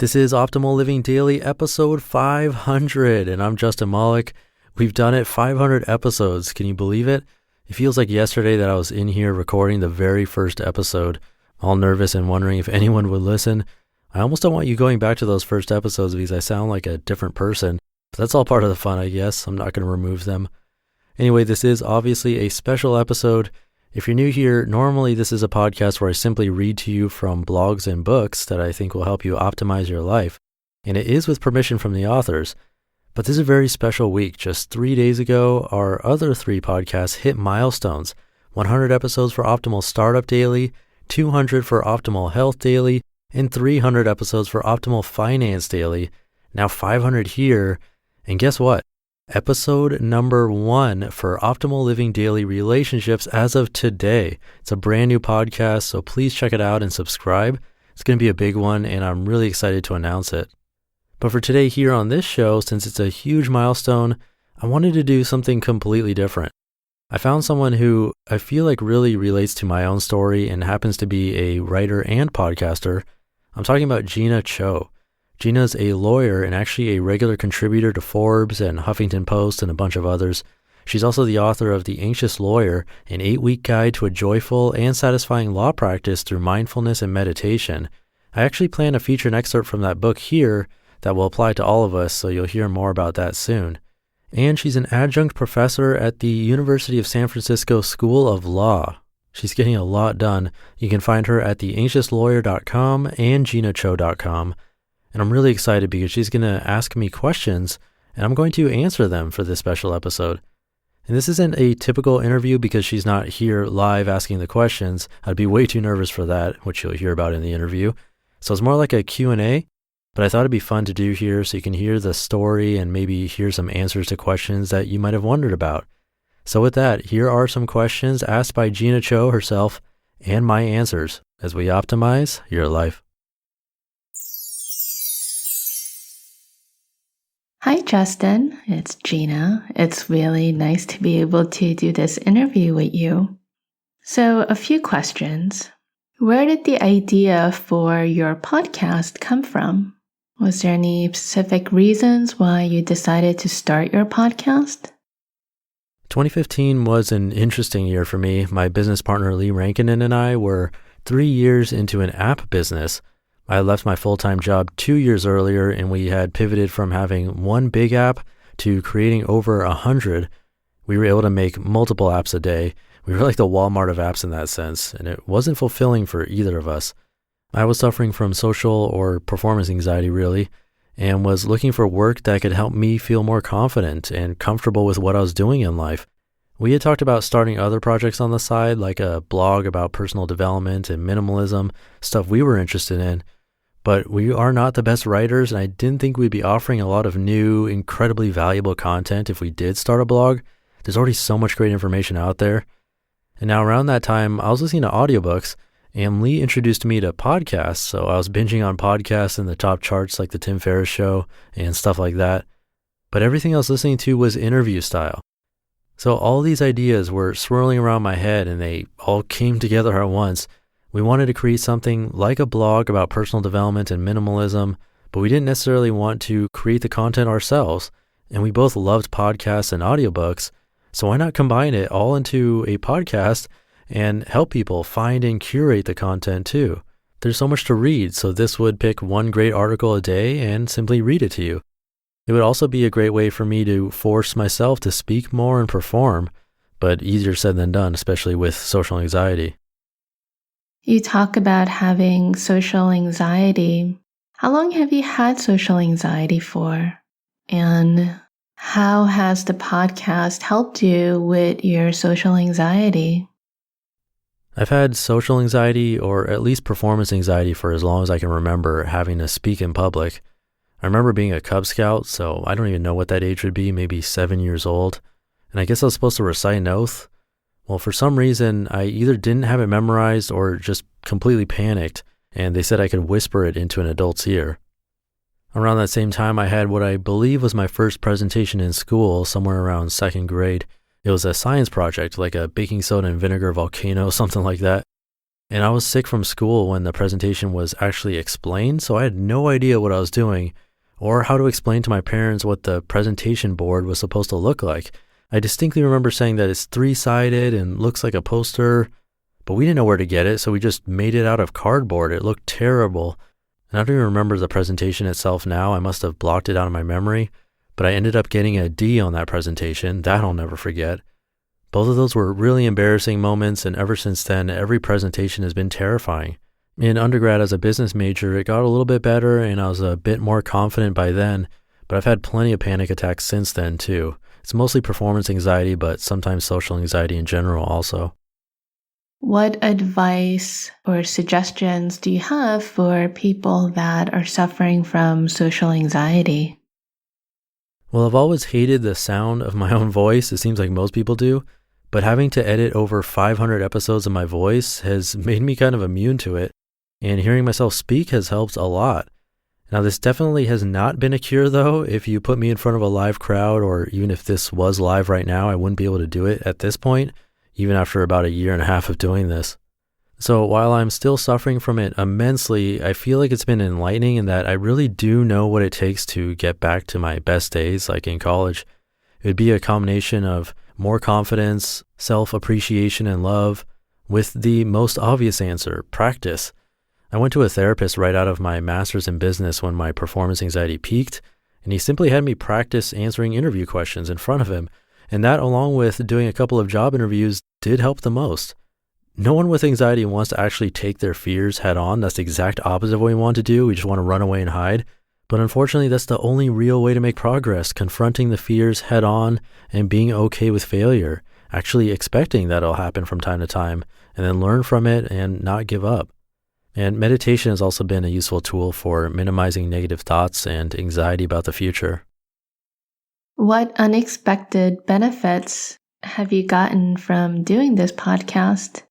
This is Optimal Living Daily episode 500, and I'm Justin Malik. We've done it 500 episodes. Can you believe it? It feels like yesterday that I was in here recording the very first episode, all nervous and wondering if anyone would listen. I almost don't want you going back to those first episodes because I sound like a different person, but that's all part of the fun, I guess. I'm not going to remove them. Anyway, this is obviously a special episode. If you're new here, normally this is a podcast where I simply read to you from blogs and books that I think will help you optimize your life, and it is with permission from the authors. But this is a very special week. Just 3 days ago, our other 3 podcasts hit milestones. 100 episodes for Optimal Startup Daily, 200 for Optimal Health Daily, and 300 episodes for Optimal Finance Daily. Now 500 here, and guess what? Episode number 1 for Optimal Living Daily Relationships as of today. It's a brand new podcast, so please check it out and subscribe. It's going to be a big one, and I'm really excited to announce it. But for today here on this show, since it's a huge milestone, I wanted to do something completely different. I found someone who I feel like really relates to my own story and happens to be a writer and podcaster. I'm talking about Jeena Cho. Jeena's a lawyer and actually a regular contributor to Forbes and Huffington Post and a bunch of others. She's also the author of The Anxious Lawyer, an 8-week guide to a joyful and satisfying law practice through mindfulness and meditation. I actually plan to feature an excerpt from that book here that will apply to all of us, so you'll hear more about that soon. And she's an adjunct professor at the University of San Francisco School of Law. She's getting a lot done. You can find her at theanxiouslawyer.com and jeenacho.com. And I'm really excited because she's going to ask me questions and I'm going to answer them for this special episode. And this isn't a typical interview because she's not here live asking the questions. I'd be way too nervous for that, which you'll hear about in the interview. So it's more like a Q&A, but I thought it'd be fun to do here so you can hear the story and maybe hear some answers to questions that you might have wondered about. So with that, here are some questions asked by Jeena Cho herself and my answers as we optimize your life. Hi, Justin. It's Jeena. It's really nice to be able to do this interview with you. So, a few questions. Where did the idea for your podcast come from? Was there any specific reasons why you decided to start your podcast? 2015 was an interesting year for me. My business partner Lee Rankinen and I were 3 years into an app business. I left my full-time job 2 years earlier, and we had pivoted from having one big app to creating over 100. We were able to make multiple apps a day. We were like the Walmart of apps in that sense, and it wasn't fulfilling for either of us. I was suffering from social or performance anxiety, really, and was looking for work that could help me feel more confident and comfortable with what I was doing in life. We had talked about starting other projects on the side, like a blog about personal development and minimalism, stuff we were interested in. But we are not the best writers, and I didn't think we'd be offering a lot of new, incredibly valuable content if we did start a blog. There's already so much great information out there. And now around that time, I was listening to audiobooks, and Lee introduced me to podcasts, so I was binging on podcasts in the top charts like the Tim Ferriss Show and stuff like that. But everything I was listening to was interview style. So all these ideas were swirling around my head, and they all came together at once. We wanted to create something like a blog about personal development and minimalism, but we didn't necessarily want to create the content ourselves. And we both loved podcasts and audiobooks, so why not combine it all into a podcast and help people find and curate the content too? There's so much to read, so this would pick one great article a day and simply read it to you. It would also be a great way for me to force myself to speak more and perform, but easier said than done, especially with social anxiety. You talk about having social anxiety. How long have you had social anxiety for? And how has the podcast helped you with your social anxiety? I've had social anxiety, or at least performance anxiety, for as long as I can remember having to speak in public. I remember being a Cub Scout, so I don't even know what that age would be, maybe 7 years old. And I guess I was supposed to recite an oath. Well, for some reason, I either didn't have it memorized or just completely panicked, and they said I could whisper it into an adult's ear. Around that same time, I had what I believe was my first presentation in school, somewhere around second grade. It was a science project, like a baking soda and vinegar volcano, something like that. And I was sick from school when the presentation was actually explained, so I had no idea what I was doing or how to explain to my parents what the presentation board was supposed to look like. I distinctly remember saying that it's 3-sided and looks like a poster, but we didn't know where to get it, so we just made it out of cardboard. It looked terrible. And I don't even remember the presentation itself now. I must have blocked it out of my memory, but I ended up getting a D on that presentation. That I'll never forget. Both of those were really embarrassing moments, and ever since then, every presentation has been terrifying. In undergrad as a business major, it got a little bit better, and I was a bit more confident by then, but I've had plenty of panic attacks since then too. It's mostly performance anxiety, but sometimes social anxiety in general also. What advice or suggestions do you have for people that are suffering from social anxiety? Well, I've always hated the sound of my own voice. It seems like most people do. But having to edit over 500 episodes of my voice has made me kind of immune to it, and hearing myself speak has helped a lot. Now, this definitely has not been a cure, though. If you put me in front of a live crowd, or even if this was live right now, I wouldn't be able to do it at this point, even after about 1.5 years of doing this. So while I'm still suffering from it immensely, I feel like it's been enlightening in that I really do know what it takes to get back to my best days, like in college. It would be a combination of more confidence, self-appreciation, and love, with the most obvious answer, practice. I went to a therapist right out of my master's in business when my performance anxiety peaked, and he simply had me practice answering interview questions in front of him, and that, along with doing a couple of job interviews, did help the most. No one with anxiety wants to actually take their fears head on. That's the exact opposite of what we want to do. We just want to run away and hide. But unfortunately, that's the only real way to make progress, confronting the fears head on and being okay with failure, actually expecting that it'll happen from time to time, and then learn from it and not give up. And meditation has also been a useful tool for minimizing negative thoughts and anxiety about the future. What unexpected benefits have you gotten from doing this podcast?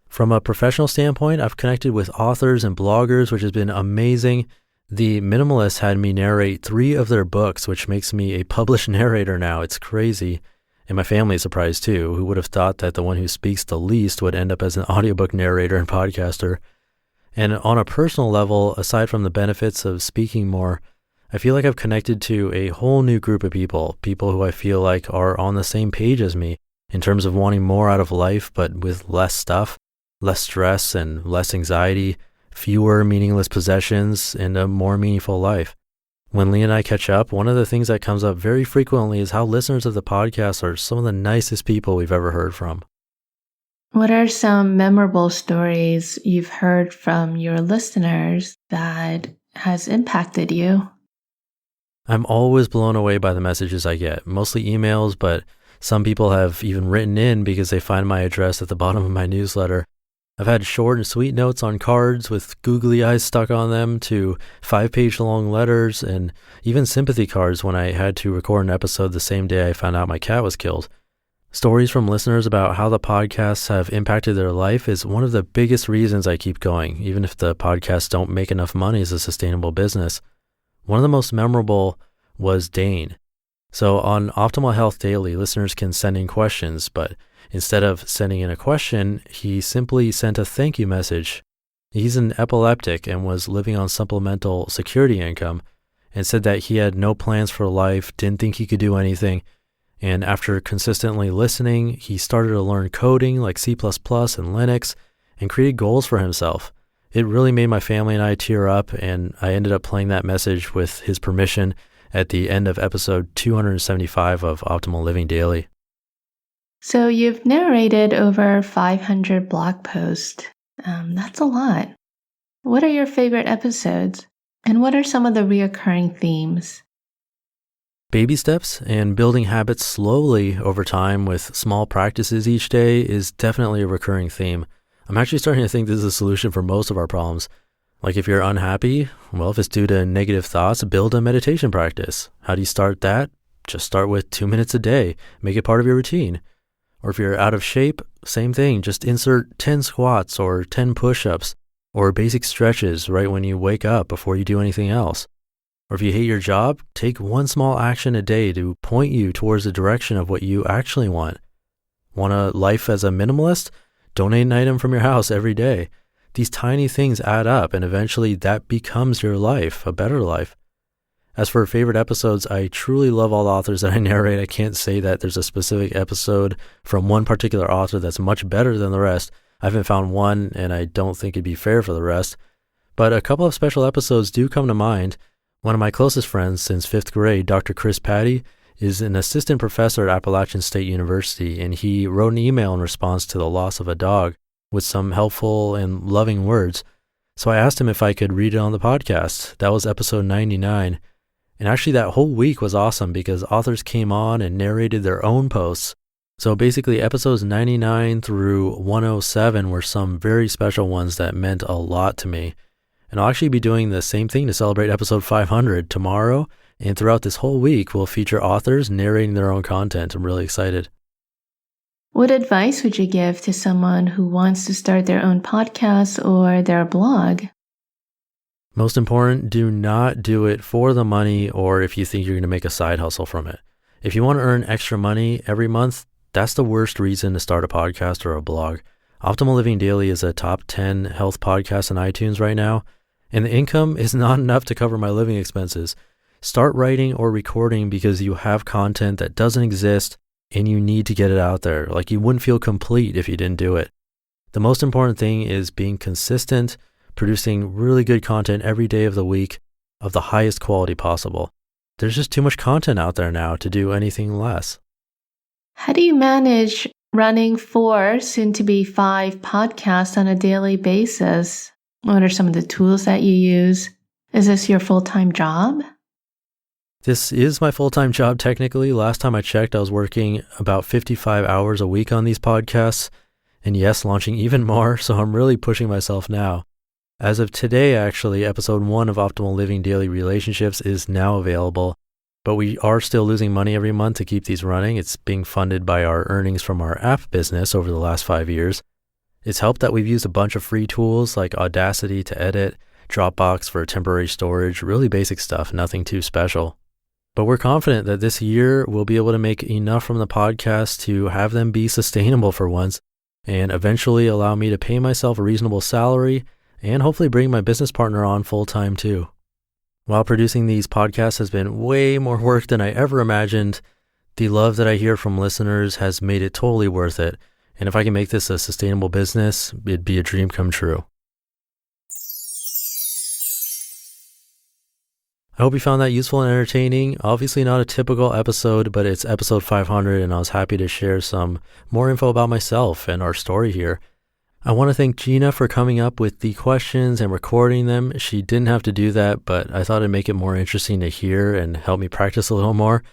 From a professional standpoint, I've connected with authors and bloggers, which has been amazing. The Minimalists had me narrate 3 of their books, which makes me a published narrator now. It's crazy. And my family is surprised too. Who would have thought that the one who speaks the least would end up as an audiobook narrator and podcaster? And on a personal level, aside from the benefits of speaking more, I feel like I've connected to a whole new group of people who I feel like are on the same page as me in terms of wanting more out of life, but with less stuff, less stress and less anxiety, fewer meaningless possessions, and a more meaningful life. When Lee and I catch up, one of the things that comes up very frequently is how listeners of the podcast are some of the nicest people we've ever heard from. What are some memorable stories you've heard from your listeners that has impacted you? I'm always blown away by the messages I get, mostly emails, but some people have even written in because they find my address at the bottom of my newsletter. I've had short and sweet notes on cards with googly eyes stuck on them to 5-page long letters, and even sympathy cards when I had to record an episode the same day I found out my cat was killed. Stories from listeners about how the podcasts have impacted their life is one of the biggest reasons I keep going, even if the podcasts don't make enough money as a sustainable business. One of the most memorable was Dane. So on Optimal Health Daily, listeners can send in questions, but instead of sending in a question, he simply sent a thank you message. He's an epileptic and was living on supplemental security income, and said that he had no plans for life, didn't think he could do anything. And after consistently listening, he started to learn coding like C++ and Linux and created goals for himself. It really made my family and I tear up, and I ended up playing that message with his permission at the end of episode 275 of Optimal Living Daily. So you've narrated over 500 blog posts. That's a lot. What are your favorite episodes? And what are some of the reoccurring themes? Baby steps and building habits slowly over time with small practices each day is definitely a recurring theme. I'm actually starting to think this is a solution for most of our problems. Like if you're unhappy, well, if it's due to negative thoughts, build a meditation practice. How do you start that? Just start with 2 minutes a day. Make it part of your routine. Or if you're out of shape, same thing. Just insert 10 squats or 10 push-ups or basic stretches right when you wake up before you do anything else. Or if you hate your job, take one small action a day to point you towards the direction of what you actually want. Want a life as a minimalist? donate an item from your house every day. These tiny things add up, and eventually that becomes your life, a better life. As for favorite episodes, I truly love all the authors that I narrate. I can't say that there's a specific episode from one particular author that's much better than the rest. I haven't found one, and I don't think it'd be fair for the rest. But a couple of special episodes do come to mind. One of my closest friends since 5th grade, Dr. Patti, is an assistant professor at Appalachian State University, and he wrote an email in response to the loss of a dog with some helpful and loving words. So I asked him if I could read it on the podcast. That was episode 99. And actually that whole week was awesome because authors came on and narrated their own posts. So basically episodes 99 through 107 were some very special ones that meant a lot to me. And I'll actually be doing the same thing to celebrate episode 500 tomorrow. And throughout this whole week, we'll feature authors narrating their own content. I'm really excited. What advice would you give to someone who wants to start their own podcast or their blog? Most important, do not do it for the money or if you think you're going to make a side hustle from it. If you want to earn extra money every month, that's the worst reason to start a podcast or a blog. Optimal Living Daily is a top 10 health podcast on iTunes right now, and the income is not enough to cover my living expenses. Start writing or recording because you have content that doesn't exist and you need to get it out there. Like you wouldn't feel complete if you didn't do it. The most important thing is being consistent, producing really good content every day of the week of the highest quality possible. There's just too much content out there now to do anything less. How do you manage running 4, soon to be 5 podcasts on a daily basis? What are some of the tools that you use? Is this your full-time job? This is my full-time job technically. Last time I checked, I was working about 55 hours a week on these podcasts. And yes, launching even more, so I'm really pushing myself now. As of today, actually, episode 1 of Optimal Living Daily Relationships is now available, but we are still losing money every month to keep these running. It's being funded by our earnings from our app business over the last 5 years. It's helped that we've used a bunch of free tools like Audacity to edit, Dropbox for temporary storage, really basic stuff, nothing too special. But we're confident that this year we'll be able to make enough from the podcast to have them be sustainable for once and eventually allow me to pay myself a reasonable salary and hopefully bring my business partner on full-time too. While producing these podcasts has been way more work than I ever imagined, the love that I hear from listeners has made it totally worth it. And if I can make this a sustainable business, it'd be a dream come true. I hope you found that useful and entertaining. Obviously not a typical episode, but it's episode 500 and I was happy to share some more info about myself and our story here. I want to thank Jeena for coming up with the questions and recording them. She didn't have to do that, but I thought it'd make it more interesting to hear and help me practice a little more.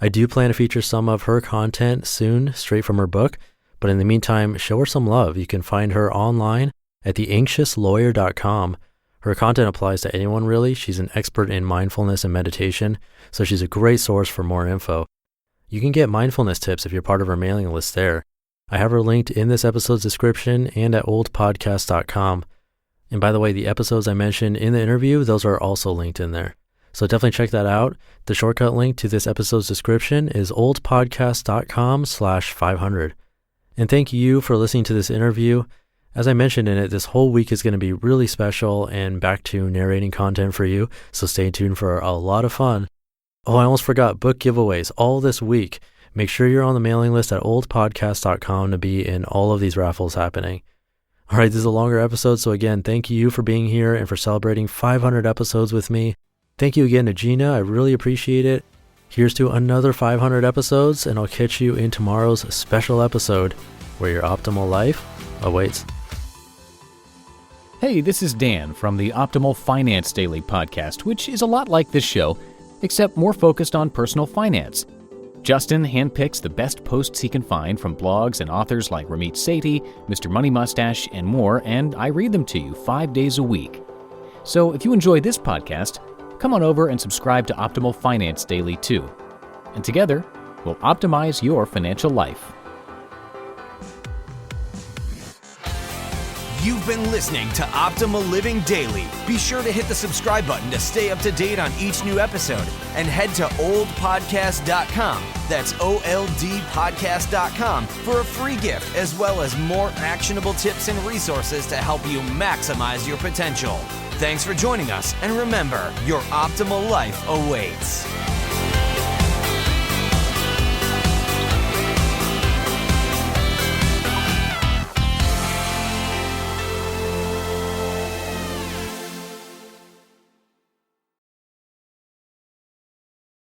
I do plan to feature some of her content soon, straight from her book, but in the meantime, show her some love. You can find her online at theanxiouslawyer.com. Her content applies to anyone really. She's an expert in mindfulness and meditation, so she's a great source for more info. You can get mindfulness tips if you're part of her mailing list there. I have her linked in this episode's description and at oldpodcast.com. And by the way, the episodes I mentioned in the interview, those are also linked in there. So definitely check that out. The shortcut link to this episode's description is oldpodcast.com/500. And thank you for listening to this interview. As I mentioned in it, this whole week is going to be really special and back to narrating content for you. So stay tuned for a lot of fun. Oh, I almost forgot, book giveaways all this week. Make sure you're on the mailing list at oldpodcast.com to be in all of these raffles happening. All right, this is a longer episode, so again, thank you for being here and for celebrating 500 episodes with me. Thank you again to Jeena. I really appreciate it. Here's to another 500 episodes, and I'll catch you in tomorrow's special episode where your optimal life awaits. Hey, this is Dan from the Optimal Finance Daily podcast, which is a lot like this show, except more focused on personal finance. Justin handpicks the best posts he can find from blogs and authors like Ramit Sethi, Mr. Money Mustache, and more, and I read them to you 5 days a week. So if you enjoy this podcast, come on over and subscribe to Optimal Finance Daily too. And together, we'll optimize your financial life. You've been listening to Optimal Living Daily. Be sure to hit the subscribe button to stay up to date on each new episode and head to oldpodcast.com. That's OLDpodcast.com for a free gift as well as more actionable tips and resources to help you maximize your potential. Thanks for joining us, and remember, your optimal life awaits.